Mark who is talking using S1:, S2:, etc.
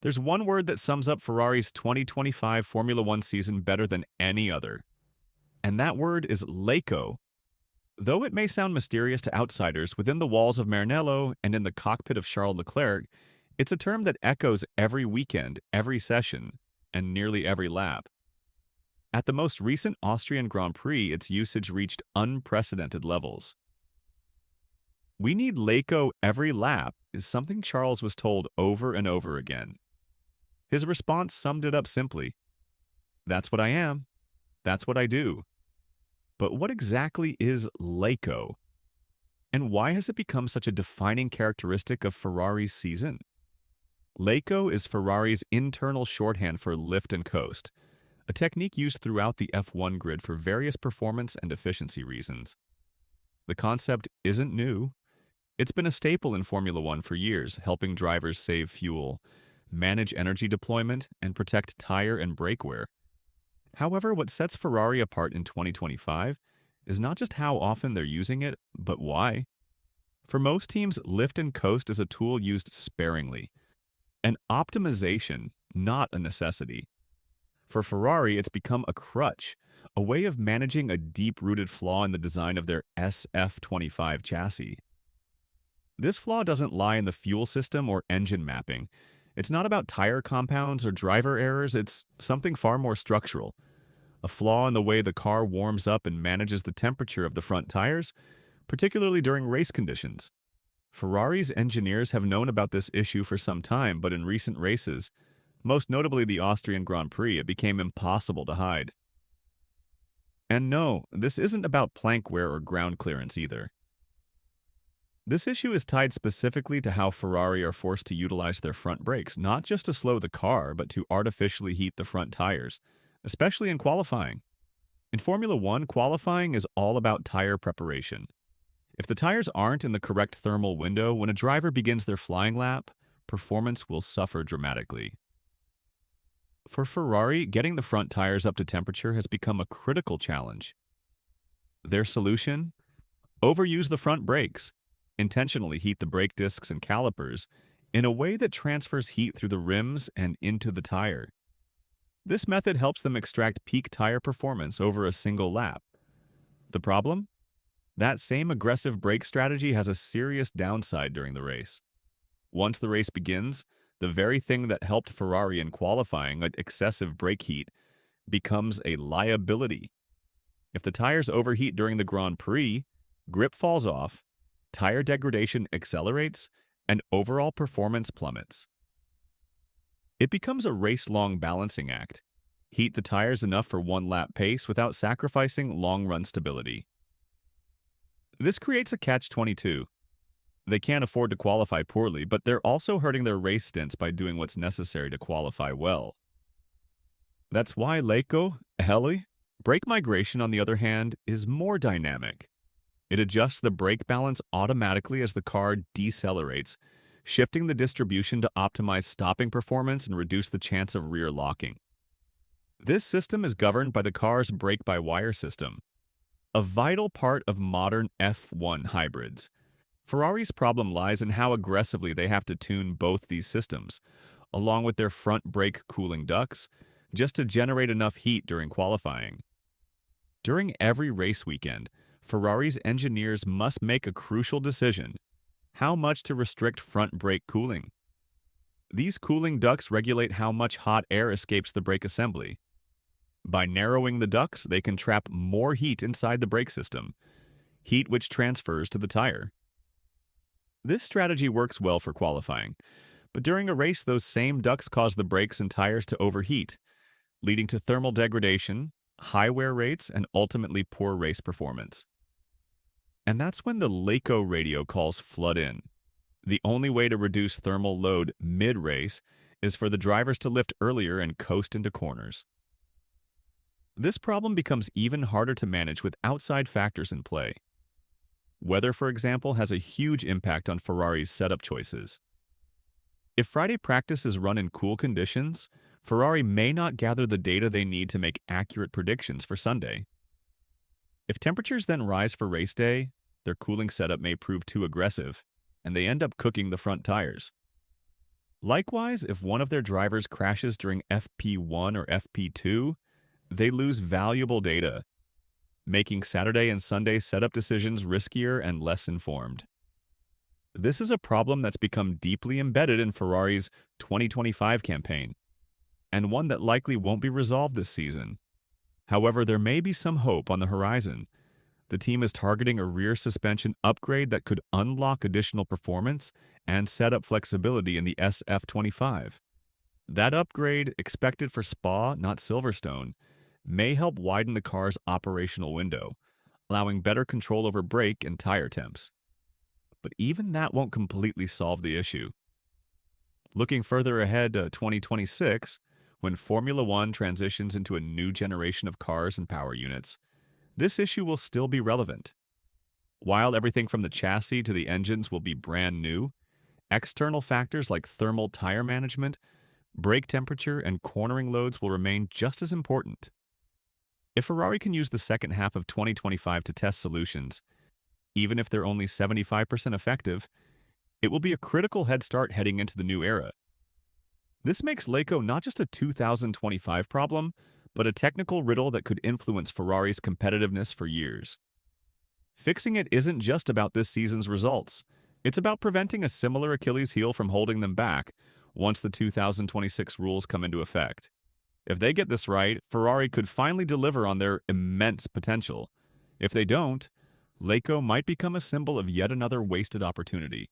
S1: There's one word that sums up Ferrari's 2025 Formula One season better than any other, and that word is Leico. Though it may sound mysterious to outsiders, within the walls of Maranello and in the cockpit of Charles Leclerc, it's a term that echoes every weekend, every session, and nearly every lap. At the most recent Austrian Grand Prix, its usage reached unprecedented levels. "We need Leico every lap" is something Charles was told over and over again. His response summed it up simply: "That's what I am. That's what I do." But what exactly is Leico? And why has it become such a defining characteristic of Ferrari's season? Leico is Ferrari's internal shorthand for lift and coast, a technique used throughout the F1 grid for various performance and efficiency reasons. The concept isn't new. It's been a staple in Formula One for years, helping drivers save fuel, manage energy deployment, and protect tire and brake wear. However, what sets Ferrari apart in 2025 is not just how often they're using it, but why. For most teams, lift and coast is a tool used sparingly, an optimization, not a necessity. For Ferrari, it's become a crutch, a way of managing a deep-rooted flaw in the design of their SF25 chassis. This flaw doesn't lie in the fuel system or engine mapping. It's not about tire compounds or driver errors, it's something far more structural. A flaw in the way the car warms up and manages the temperature of the front tires, particularly during race conditions. Ferrari's engineers have known about this issue for some time, but in recent races, most notably the Austrian Grand Prix, it became impossible to hide. And no, this isn't about plank wear or ground clearance either. This issue is tied specifically to how Ferrari are forced to utilize their front brakes, not just to slow the car, but to artificially heat the front tires, especially in qualifying. In Formula One, qualifying is all about tire preparation. If the tires aren't in the correct thermal window, when a driver begins their flying lap, performance will suffer dramatically. For Ferrari, getting the front tires up to temperature has become a critical challenge. Their solution? Overuse the front brakes. Intentionally heat the brake discs and calipers in a way that transfers heat through the rims and into the tire. This method helps them extract peak tire performance over a single lap. The problem? That same aggressive brake strategy has a serious downside during the race. Once the race begins, the very thing that helped Ferrari in qualifying, excessive brake heat, becomes a liability. If the tires overheat during the Grand Prix, grip falls off, tire degradation accelerates, and overall performance plummets. It becomes a race-long balancing act. Heat the tires enough for one-lap pace without sacrificing long-run stability. This creates a catch-22. They can't afford to qualify poorly, but they're also hurting their race stints by doing what's necessary to qualify well. That's why Leico, Heli, brake migration, on the other hand, is more dynamic. It adjusts the brake balance automatically as the car decelerates, shifting the distribution to optimize stopping performance and reduce the chance of rear locking. This system is governed by the car's brake-by-wire system, a vital part of modern F1 hybrids. Ferrari's problem lies in how aggressively they have to tune both these systems, along with their front brake cooling ducts, just to generate enough heat during qualifying. During every race weekend, Ferrari's engineers must make a crucial decision: how much to restrict front brake cooling. These cooling ducts regulate how much hot air escapes the brake assembly. By narrowing the ducts, they can trap more heat inside the brake system, heat which transfers to the tire. This strategy works well for qualifying, but during a race, those same ducts cause the brakes and tires to overheat, leading to thermal degradation, high wear rates, and ultimately poor race performance. And that's when the Leico radio calls flood in. The only way to reduce thermal load mid-race is for the drivers to lift earlier and coast into corners. This problem becomes even harder to manage with outside factors in play. Weather, for example, has a huge impact on Ferrari's setup choices. If Friday practice is run in cool conditions, Ferrari may not gather the data they need to make accurate predictions for Sunday. If temperatures then rise for race day, their cooling setup may prove too aggressive, and they end up cooking the front tires. Likewise, if one of their drivers crashes during FP1 or FP2, they lose valuable data, making Saturday and Sunday setup decisions riskier and less informed. This is a problem that's become deeply embedded in Ferrari's 2025 campaign, and one that likely won't be resolved this season. However, there may be some hope on the horizon. The team is targeting a rear suspension upgrade that could unlock additional performance and setup flexibility in the SF25. That upgrade, expected for Spa, not Silverstone, may help widen the car's operational window, allowing better control over brake and tire temps. But even that won't completely solve the issue. Looking further ahead to 2026, when Formula One transitions into a new generation of cars and power units, this issue will still be relevant. While everything from the chassis to the engines will be brand new, external factors like thermal tire management, brake temperature, and cornering loads will remain just as important. If Ferrari can use the second half of 2025 to test solutions, even if they're only 75% effective, it will be a critical head start heading into the new era. This makes Leico not just a 2025 problem, but a technical riddle that could influence Ferrari's competitiveness for years. Fixing it isn't just about this season's results. It's about preventing a similar Achilles heel from holding them back once the 2026 rules come into effect. If they get this right, Ferrari could finally deliver on their immense potential. If they don't, Leico might become a symbol of yet another wasted opportunity.